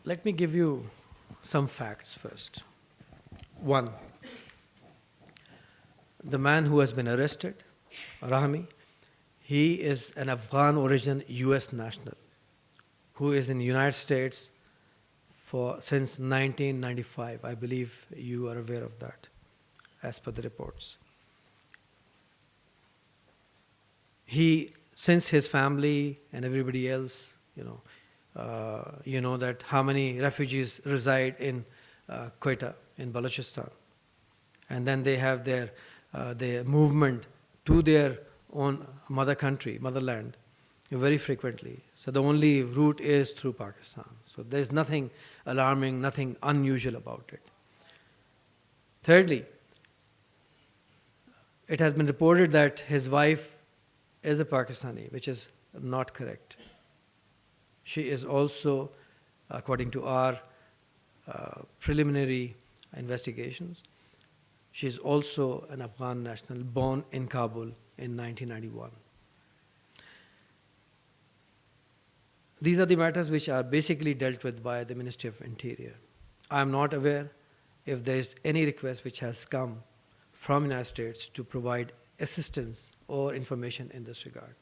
Let me give you some facts first. One, the man who has been arrested, Rahmi, he is an Afghan origin US national who is in the United States since 1995. I believe you are aware of that, as per the reports. Since his family and everybody else, you know that how many refugees reside in Quetta, in Balochistan. And then they have their movement to their own mother country, motherland, very frequently. So the only route is through Pakistan. So there's nothing alarming, nothing unusual about it. Thirdly, it has been reported that his wife is a Pakistani, which is not correct. She is also, according to our preliminary investigations, she is also an Afghan national born in Kabul in 1991. These are the matters which are basically dealt with by the Ministry of Interior. I am not aware if there is any request which has come from the United States to provide assistance or information in this regard.